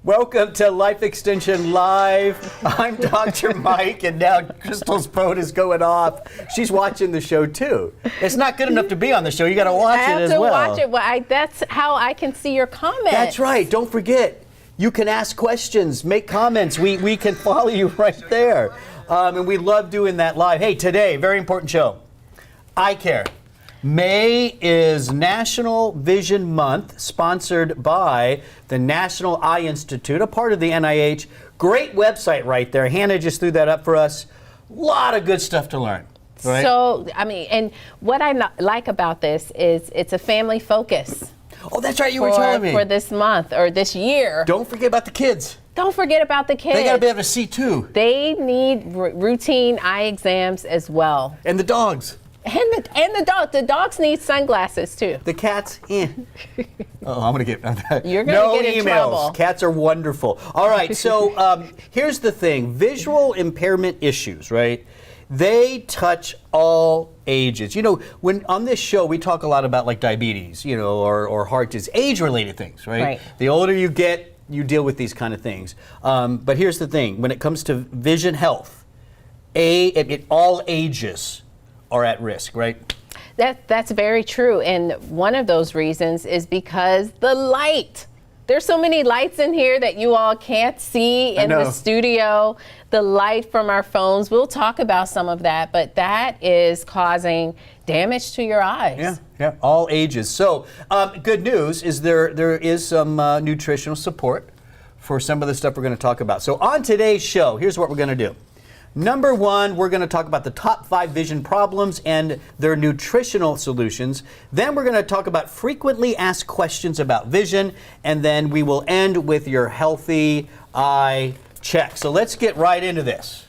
Welcome to Life Extension Live. I'm Dr. Mike, and now Crystal's phone is going off. She's watching the show too. It's not good enough to be on the show. You got to watch it as well. I have to watch it. Well, that's how I can see your comments. That's right. Don't forget, you can ask questions, make comments. We can follow you right there. And we love doing that live. Hey, today, very important show. Eye care. May is National Vision Month, sponsored by the National Eye Institute, a part of the NIH. Great website right there. Hannah just threw that up for us. A lot of good stuff to learn. Right? So, I mean, and what I like about this is it's a family focus. Oh, that's right. You were telling me. For this month or this year. Don't forget about the kids. Don't forget about the kids. They got to be able to see too. They need routine eye exams as well. And the dogs. And the dog. The dogs need sunglasses too. The cats, Oh, I'm going to get that. You're going to get in trouble. Cats are wonderful. All right, so here's the thing. Visual impairment issues, right? They touch all ages. You know, when on this show we talk a lot about like diabetes, you know, or heart disease, age-related things, right? The older you get, you deal with these kind of things. But here's the thing. When it comes to vision health, all ages are at risk, right? That's very true. And one of those reasons is because the light. There's so many lights in here that you all can't see in the studio. The light from our phones, we'll talk about some of that, but that is causing damage to your eyes. Yeah, all ages. So good news is there is some nutritional support for some of the stuff we're going to talk about. So on today's show, here's what we're going to do. Number one, we're going to talk about the top 5 vision problems and their nutritional solutions. Then we're going to talk about frequently asked questions about vision. And then we will end with your healthy eye check. So let's get right into this.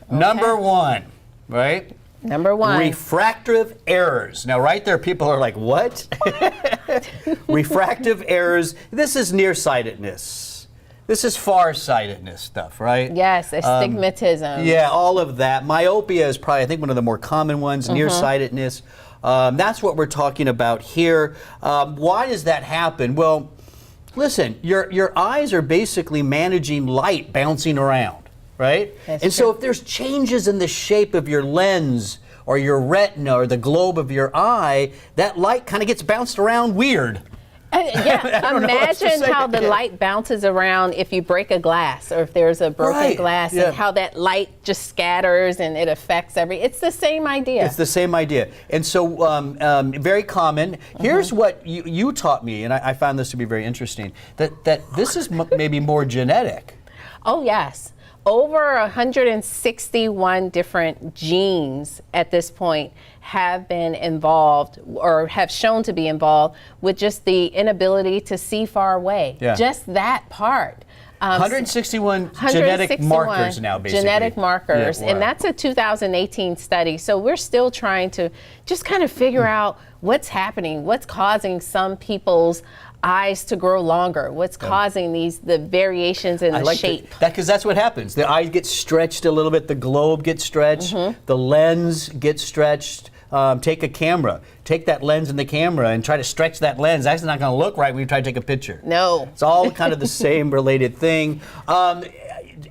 Okay. Number one, right? Number one. Refractive errors. Now, right there, people are like, what? Refractive errors. This is nearsightedness. This is farsightedness stuff, right? Yes, astigmatism. Yeah, all of that. Myopia is probably, I think, one of the more common ones, nearsightedness. That's what we're talking about here. Why does that happen? Well, listen, your eyes are basically managing light bouncing around, right? So if there's changes in the shape of your lens or your retina or the globe of your eye, that light kind of gets bounced around weird. Yeah, imagine how the light bounces around if you break a glass or if there's a broken glass and how that light just scatters and it affects it's the same idea. It's the same idea. And so very common. Here's what you taught me, and I found this to be very interesting, that this is maybe more genetic. Oh, yes. Over 161 different genes at this point have been involved or have shown to be involved with just the inability to see far away. Yeah. Just that part. 161 genetic markers now, basically. Genetic markers, and that's a 2018 study. So we're still trying to just kind of figure out what's happening, what's causing some people's eyes to grow longer, what's causing the variations in the shape. Because that's what happens. The eye gets stretched a little bit, the globe gets stretched, the lens gets stretched. Take a camera, take that lens in the camera and try to stretch that lens. That's not going to look right when you try to take a picture. No. It's all kind of the same related thing.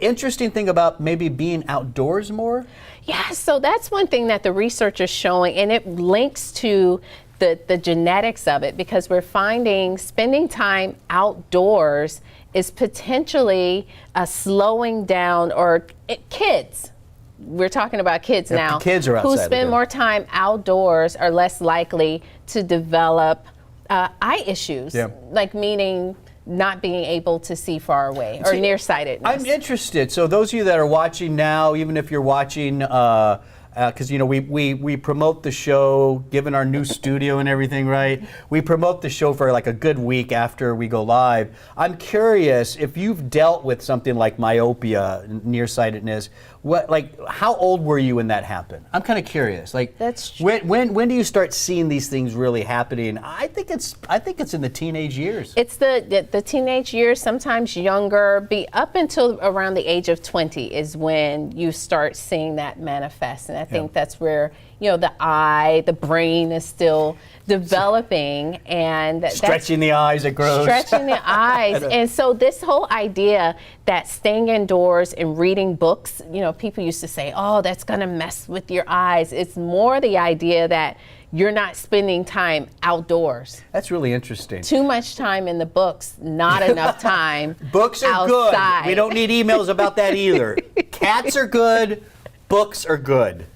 Interesting thing about maybe being outdoors more? Yeah, so that's one thing that the research is showing, and it links to the genetics of it, because we're finding spending time outdoors is potentially slowing down, or kids. We're talking about kids now. Kids are outside who spend more time outdoors are less likely to develop eye issues, like meaning not being able to see far away or nearsightedness. I'm interested. So those of you that are watching now, even if you're watching, because you know we promote the show, given our new studio and everything, right? We promote the show for like a good week after we go live. I'm curious if you've dealt with something like myopia, nearsightedness. how old were you when that happened? I'm kind of curious. Like, That's true. when do you start seeing these things really happening? I think it's in the teenage years. It's the teenage years, sometimes younger, up until around the age of 20 is when you start seeing that manifest. And I think that's where, the eye, the brain is still developing, and Stretching the eyes, it grows. Stretching the eyes. And so this whole idea that staying indoors and reading books, people used to say, oh, that's going to mess with your eyes. It's more the idea that you're not spending time outdoors. That's really interesting. Too much time in the books, not enough time Books are outside. good. We don't need emails about that either. Cats are good. Books are good.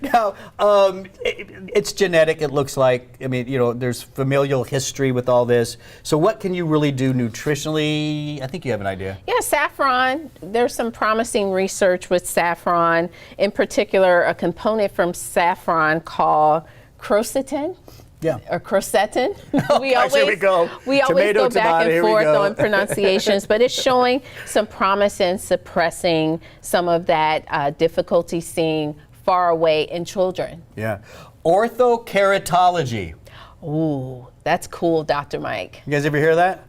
Now, it's genetic, it looks like. I mean, there's familial history with all this. So what can you really do nutritionally? I think you have an idea. Yeah, saffron. There's some promising research with saffron. In particular, a component from saffron called quercetin. Yeah. Or quercetin. Here we go. We always Tomato, go back tomato, and forth on pronunciations, but it's showing some promise in suppressing some of that difficulty seeing far away in children. Yeah. Orthokeratology. Ooh, that's cool, Dr. Mike. You guys ever hear that?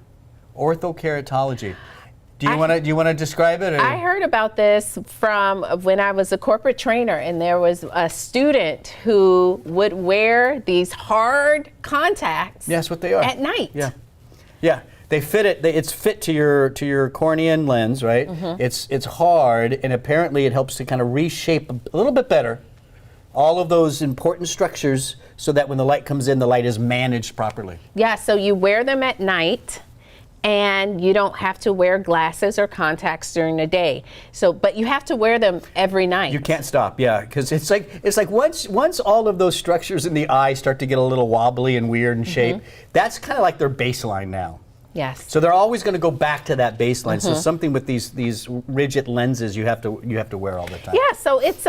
Orthokeratology. Do you want to describe it? Or? I heard about this from when I was a corporate trainer, and there was a student who would wear these hard contacts. Yes, what they are. At night. Yeah. Yeah. They fit it. It's fit to your cornean lens, right? Mm-hmm. It's hard, and apparently it helps to kind of reshape a little bit better all of those important structures, so that when the light comes in, the light is managed properly. Yeah. So you wear them at night, and you don't have to wear glasses or contacts during the day. So, but you have to wear them every night. You can't stop, yeah, because it's like once all of those structures in the eye start to get a little wobbly and weird in shape, that's kind of like their baseline now. Yes. So they're always going to go back to that baseline. So something with these rigid lenses you have to wear all the time. Yeah. So it's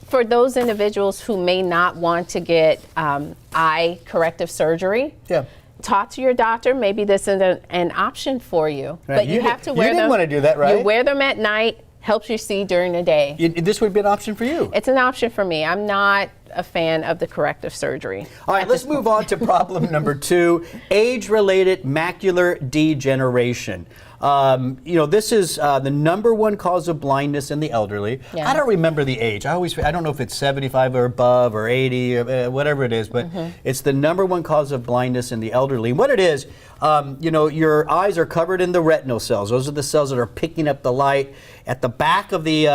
for those individuals who may not want to get eye corrective surgery. Yeah. Talk to your doctor. Maybe this is an option for you. Right. But you have to wear them. You didn't want to do that, right? You wear them at night. Helps you see during the day. This would be an option for you. It's an option for me. I'm not a fan of the corrective surgery. All right, let's move on to problem number 2, age-related macular degeneration. This is the number one cause of blindness in the elderly. Yeah. I don't remember the age. I don't know if it's 75 or above or 80 or whatever it is, but it's the number one cause of blindness in the elderly. And what it is, your eyes are covered in the retinal cells. Those are the cells that are picking up the light. At the back of the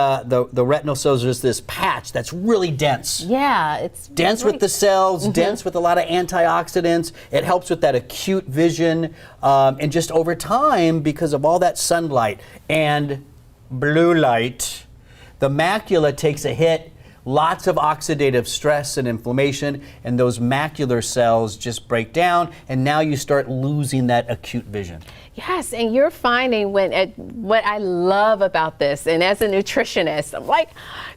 retinal cells, there's this patch that's really dense. Yeah, it's dense with the cells, dense with a lot of antioxidants. It helps with that acute vision, and just over time, because of all that sunlight and blue light, the macula takes a hit. Lots of oxidative stress and inflammation, and those macular cells just break down, and now you start losing that acute vision. Yes, and you're finding what I love about this, and as a nutritionist, I'm like,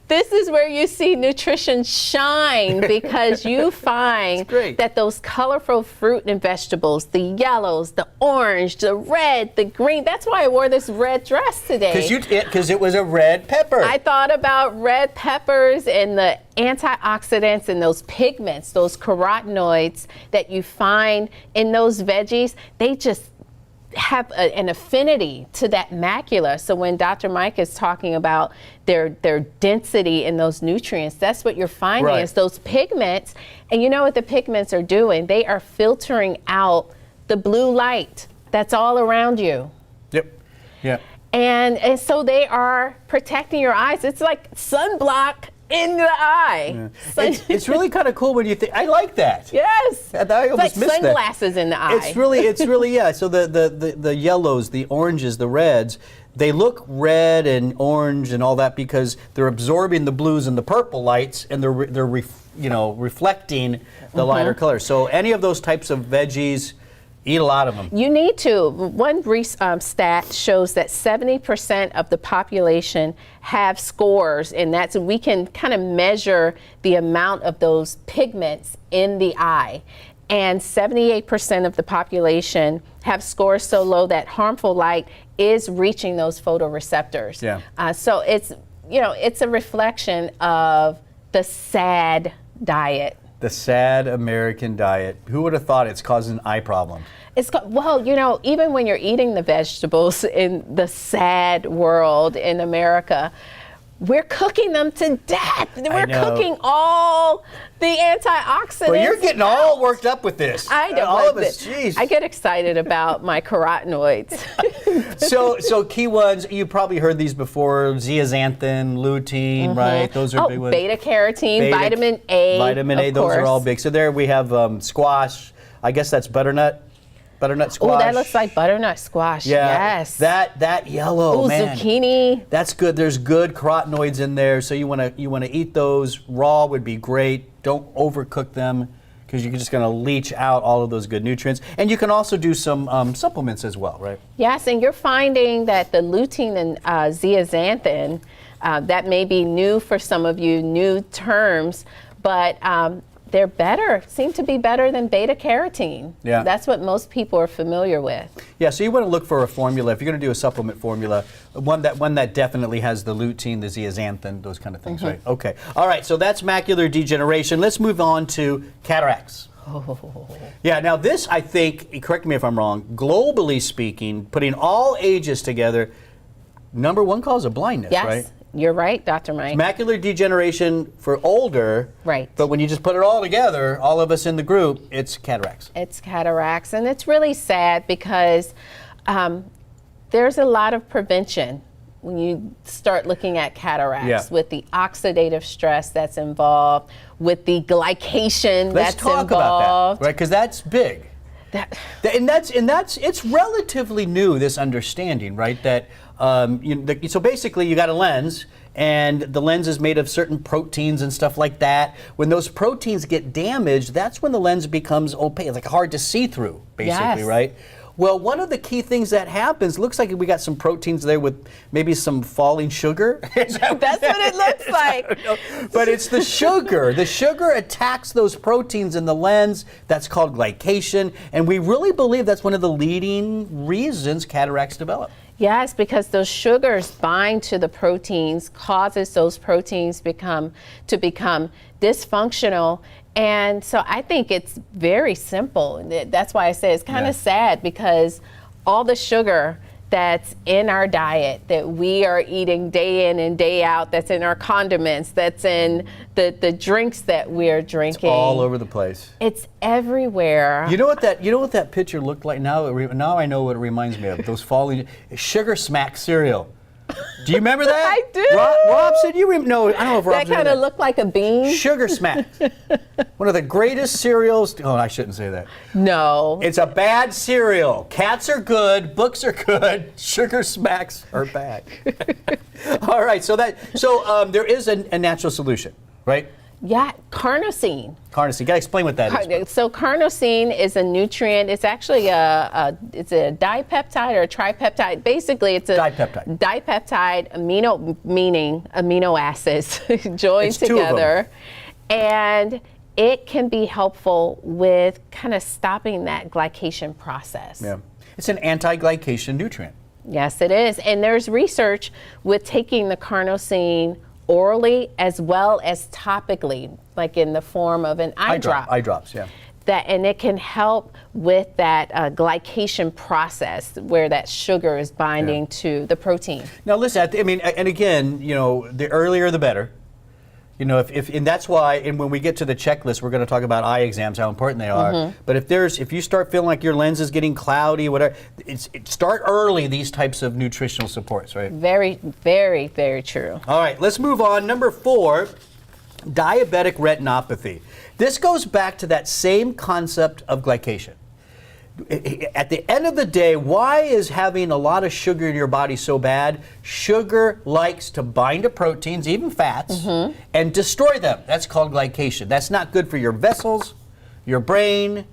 this is where you see nutrition shine, because you find that those colorful fruit and vegetables, the yellows, the orange, the red, the green, that's why I wore this red dress today. Because it was a red pepper. I thought about red peppers and the antioxidants and those pigments, those carotenoids that you find in those veggies. They just have an affinity to that macula. So when Dr. Mike is talking about their density in those nutrients, that's what you're finding is those pigments. And you know what the pigments are doing? They are filtering out the blue light that's all around you. Yep. Yeah. And so they are protecting your eyes. It's like sunblock in the eye. Yeah. It's really kind of cool when you think. I like that. Yes. I almost it's like sunglasses in the eye. It's really yeah. So the yellows, the oranges, the reds, they look red and orange and all that because they're absorbing the blues and the purple lights, and they're reflecting the lighter colors. So any of those types of veggies, eat a lot of them. You need to. One stat shows that 70% of the population have scores, and we can kind of measure the amount of those pigments in the eye. And 78% of the population have scores so low that harmful light is reaching those photoreceptors. Yeah. So it's it's a reflection of the SAD diet. The sad American diet. Who would have thought it's causing eye problems? Well, even when you're eating the vegetables in the SAD world in America, we're cooking them to death. We're cooking all the antioxidants. Well, you're getting all worked up with this. I know. All of us, jeez. I get excited about my carotenoids. So key ones, you probably heard these before: zeaxanthin, lutein, right? Those are big ones. Beta carotene, vitamin A. Vitamin A, those are all big. So there we have squash. I guess that's butternut squash. Oh, that looks like butternut squash. Yeah, yes. That yellow, man. Zucchini. That's good. There's good carotenoids in there, so you want to eat those raw would be great. Don't overcook them because you're just going to leach out all of those good nutrients. And you can also do some supplements as well, right? Yes, and you're finding that the lutein and zeaxanthin, that may be new for some of you, new terms, but they're seem to be better than beta carotene. Yeah. That's what most people are familiar with. Yeah, so you want to look for a formula. If you're going to do a supplement formula, one that definitely has the lutein, the zeaxanthin, those kind of things, right? Okay. All right, so that's macular degeneration. Let's move on to cataracts. Yeah, now this, I think, correct me if I'm wrong, globally speaking, putting all ages together, number one cause of blindness, yes. right? You're right, Dr. Mike. Macular degeneration for older. Right. But when you just put it all together, all of us in the group, it's cataracts. It's cataracts. And it's really sad because there's a lot of prevention when you start looking at cataracts with the oxidative stress that's involved, with the glycation Let's that's talk involved. about that, right? Because that's big. It's relatively new, this understanding, right? That so basically you got a lens, and the lens is made of certain proteins and stuff like that. When those proteins get damaged, that's when the lens becomes opaque, like hard to see through, basically, right? Well, one of the key things that happens, looks like we got some proteins there with maybe some falling sugar. That's what it looks like. But it's the sugar. The sugar attacks those proteins in the lens. That's called glycation. And we really believe that's one of the leading reasons cataracts develop. Yes, because those sugars bind to the proteins, causes those proteins to become dysfunctional. And so I think it's very simple. That's why I say it's kind of sad, because all the sugar that's in our diet, that we are eating day in and day out, that's in our condiments, that's in the drinks that we're drinking. It's all over the place. It's everywhere. You know what that picture looked like? Now I know what it reminds me of. Those falling sugar smack cereal. Do you remember that? I do. Robson, you remember? No, I don't know if Robson. That kind of looked like a bean. Sugar Smack. One of the greatest cereals. Oh, I shouldn't say that. No. It's a bad cereal. Cats are good. Books are good. Sugar Smacks are bad. All right. So there is a natural solution, right? Yeah, carnosine. Carnosine. You got to explain what that is. So carnosine is a nutrient. It's actually a dipeptide or a tripeptide. Basically, it's a dipeptide meaning amino acids joined together, and it can be helpful with kind of stopping that glycation process. Yeah, it's an anti-glycation nutrient. Yes, it is, and there's research with taking the carnosine orally as well as topically, like in the form of an eye drop. Eye drops, yeah. And it can help with that glycation process where that sugar is binding to the protein. Now listen, I mean, and again, the earlier the better. And that's why, and when we get to the checklist, we're going to talk about eye exams, how important they are. But if you start feeling like your lens is getting cloudy, whatever, start early these types of nutritional supports, right? Very, very, very true. All right, let's move on. Number 4, diabetic retinopathy. This goes back to that same concept of glycation. At the end of the day, why is having a lot of sugar in your body so bad? Sugar likes to bind to proteins, even fats, and destroy them. That's called glycation. That's not good for your vessels, your brain,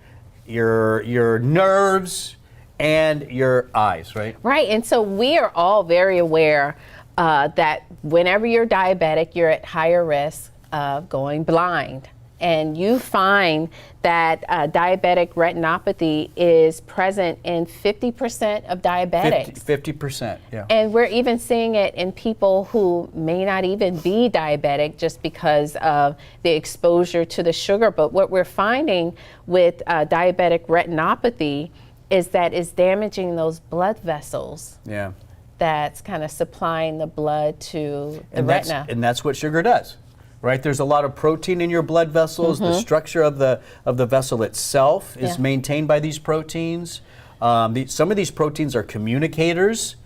your nerves, and your eyes, right? Right, and so we are all very aware that whenever you're diabetic, you're at higher risk of going blind. and you find that diabetic retinopathy is present in 50% of diabetics. 50%, yeah. And we're even seeing it in people who may not even be diabetic just because of the exposure to the sugar. But what we're finding with diabetic retinopathy is that it's damaging those blood vessels. Yeah. That's kind of supplying the blood to the retina. And that's what sugar does, right? There's a lot of protein in your blood vessels. The structure of the vessel itself is maintained by these proteins. Some of these proteins are communicators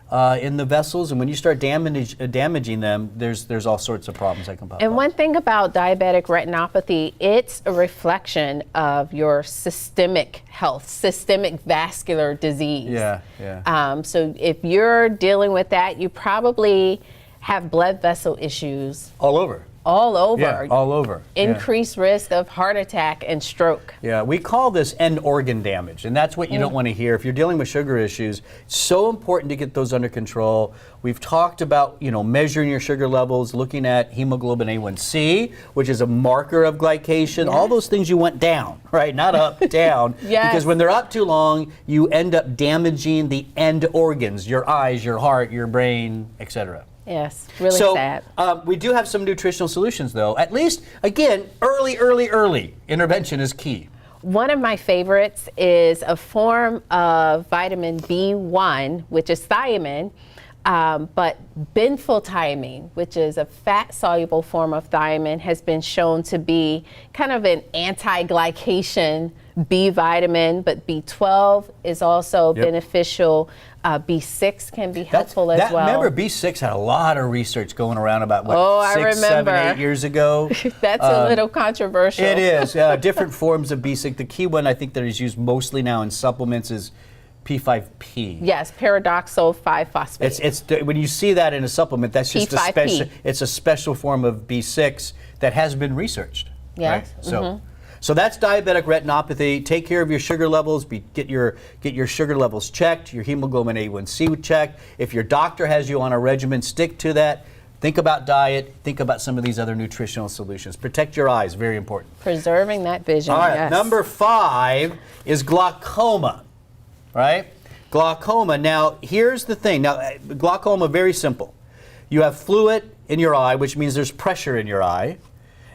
in the vessels, and when you start damaging them, there's all sorts of problems that can pop up. And one thing about diabetic retinopathy, it's a reflection of your systemic health, systemic vascular disease. Yeah, yeah. So if you're dealing with that, you probably have blood vessel issues. All over. All over. Yeah, all over. Increased risk of heart attack and stroke. Yeah, we call this end organ damage, and that's what you don't want to hear. If you're dealing with sugar issues, it's so important to get those under control. We've talked about, measuring your sugar levels, looking at hemoglobin A1C, which is a marker of glycation. All those things you want down, right? Not up, down. Yes. Because when they're up too long, you end up damaging the end organs, your eyes, your heart, your brain, etc. Yes, really sad. We do have some nutritional solutions, though. At least, again, early intervention is key. One of my favorites is a form of vitamin B1, which is thiamine, but benfotiamine, which is a fat-soluble form of thiamine, has been shown to be kind of an anti-glycation B vitamin, but B12 is also beneficial. B6 can be helpful as well. Remember, B6 had a lot of research going around about, I 6, remember. 7, 8 years ago? That's a little controversial. It is. Different forms of B6. The key one I think that is used mostly now in supplements is P5P. Yes, pyridoxal 5-phosphate. It's when you see that in a supplement, that's just a special. It's a special form of B6 that has been researched. Yes. Right? So that's diabetic retinopathy. Take care of your sugar levels. Get your sugar levels checked. Your hemoglobin A1C checked. If your doctor has you on a regimen, stick to that. Think about diet. Think about some of these other nutritional solutions. Protect your eyes. Very important. Preserving that vision. All right. Yes. Number 5 is glaucoma. Right? Glaucoma. Now, here's the thing. Now, glaucoma, very simple. You have fluid in your eye, which means there's pressure in your eye.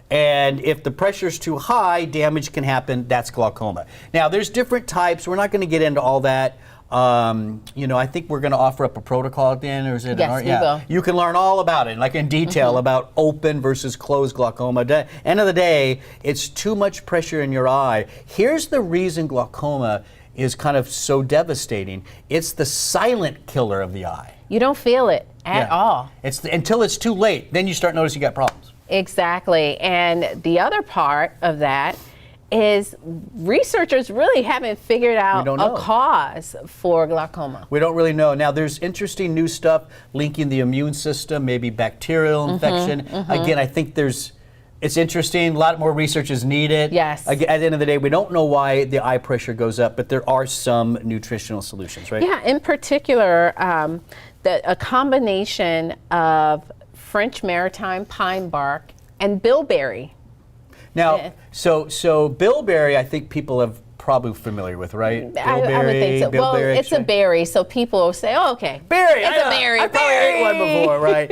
And if the pressure's too high, damage can happen. That's glaucoma. Now, there's different types. We're not going to get into all that. I think we're going to offer up a protocol at the end, or is it? Yes, we will. You can learn all about it, like in detail, about open versus closed glaucoma. End of the day, it's too much pressure in your eye. Here's the reason glaucoma is kind of so devastating. It's the silent killer of the eye. You don't feel it at all. Until it's too late. Then you start noticing you got problems. Exactly. And the other part of that is researchers really haven't figured out a cause for glaucoma. We don't really know. Now, there's interesting new stuff linking the immune system, maybe bacterial infection. Again, I think it's interesting. A lot more research is needed. Yes. At the end of the day, we don't know why the eye pressure goes up, but there are some nutritional solutions, right? Yeah, in particular, a combination of French maritime pine bark and bilberry. Now, so bilberry, I think people have probably familiar with, right? I would think so. Well, it's a berry, so people will say, "Oh, okay, berry. It's a berry. I probably ate one before, right?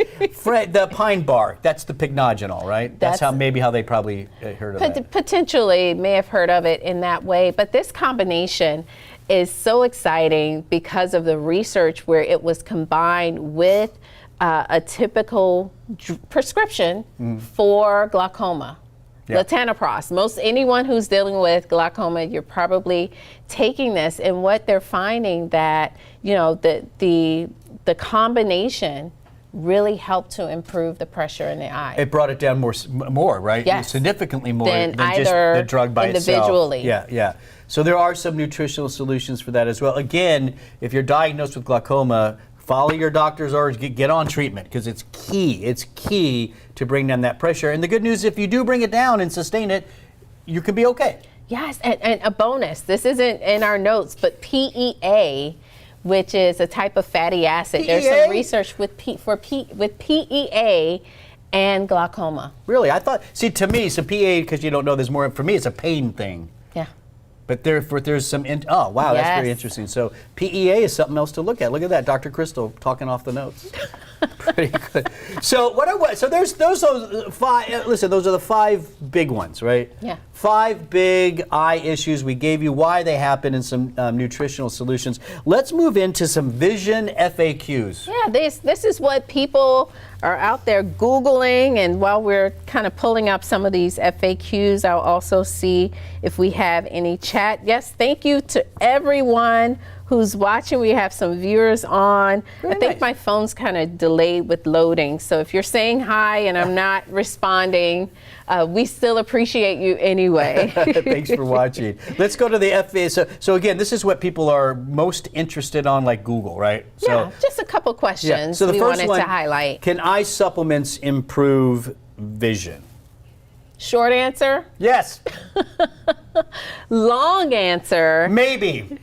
The pine bark. That's the pycnogenol, right? That's how they probably heard of it. Potentially, may have heard of it in that way. But this combination is so exciting because of the research where it was combined with a typical prescription for glaucoma. Latanoprost. Anyone who's dealing with glaucoma, you're probably taking this, and what they're finding that the combination really helped to improve the pressure in the eye. It brought it down more, right? Yes. Significantly more than either just the drug by individually. itself. Yeah. So there are some nutritional solutions for that as well. Again, if you're diagnosed with glaucoma, follow your doctor's orders, get on treatment, because it's key. It's key to bring down that pressure. And the good news, if you do bring it down and sustain it, you can be okay. Yes, and a bonus. This isn't in our notes, but PEA, which is a type of fatty acid. PEA? There's some research with PEA and glaucoma. Really? I thought, see, to me, so PA, because you don't know, there's more, for me, it's a pain thing. Yeah. But there's some, oh, wow, that's very Yes. interesting. So PEA is something else to look at. Look at that, Dr. Crystal talking off the notes. Pretty good. So so there's those five, listen, those are the 5 big ones, right? Yeah. 5 big eye issues. We gave you why they happen and some nutritional solutions. Let's move into some vision FAQs. Yeah, this is what people are out there Googling, and while we're kind of pulling up some of these FAQs, I'll also see if we have any chat. Yes, thank you to everyone who's watching. We have some viewers on. Very I think nice. my phone's kind of delayed with loading, so if you're saying hi and I'm not responding, we still appreciate you anyway. Thanks for watching. Let's go to the FA. So again, this is what people are most interested on, like Google, right? Yeah, just a couple questions So the we first wanted one, to highlight. can eye supplements improve vision? Short answer, Yes, long answer, maybe.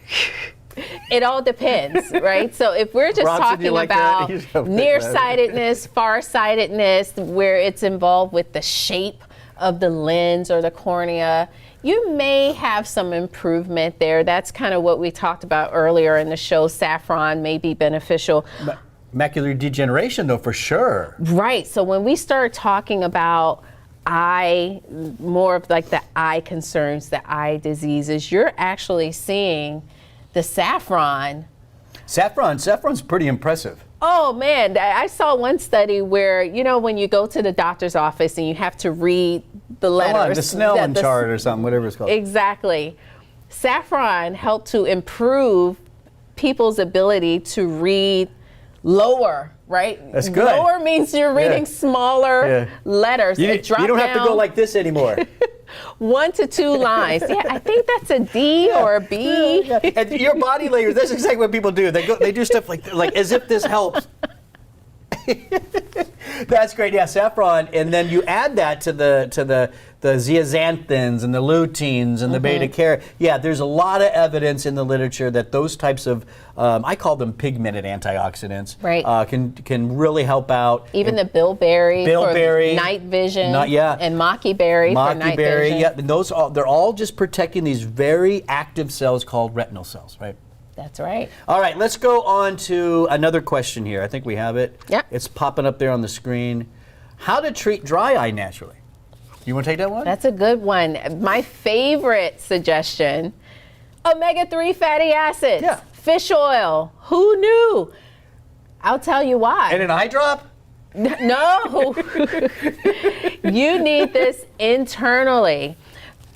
it all depends, right? So if we're just Robson, you talking like about that? You don't think nearsightedness, farsightedness, where it's involved with the shape of the lens or the cornea, you may have some improvement there. That's kind of what we talked about earlier in the show. Saffron may be beneficial. Macular degeneration, though, for sure. Right. So when we start talking about more of like the eye concerns, the eye diseases, you're actually seeing the saffron's pretty impressive. Oh man, I saw one study where, you know, when you go to the doctor's office and you have to read the letters. The Snellen chart or something, whatever it's called. Exactly. Saffron helped to improve people's ability to read lower, right? That's good. Lower means you're reading smaller letters. You It dropped don't have to go down like this anymore. 1 to 2 lines. Yeah, I think that's a D or a B. Yeah. And your body language, that's exactly what people do. They do stuff like as if this helps. That's great. Yeah, saffron, and then you add that to the zeaxanthins and the luteins and the beta carotene. Yeah, there's a lot of evidence in the literature that those types of I call them pigmented antioxidants. Right. Can really help out. Even the bilberry, Bilberry, for night vision, yeah. and maki berry for night vision. Yeah, and they're all just protecting these very active cells called retinal cells, right? That's right. All right, let's go on to another question here. I think we have it. Yep. It's popping up there on the screen. How to treat dry eye naturally? You want to take that one? That's a good one. My favorite suggestion, omega-3 fatty acids, Yeah. fish oil. Who knew? I'll tell you why. And an eye drop? No. You need this internally.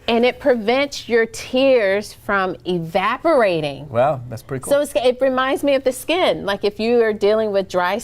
And it prevents your tears from evaporating. Wow, that's pretty cool. So it reminds me of the skin. Like if you are dealing with dry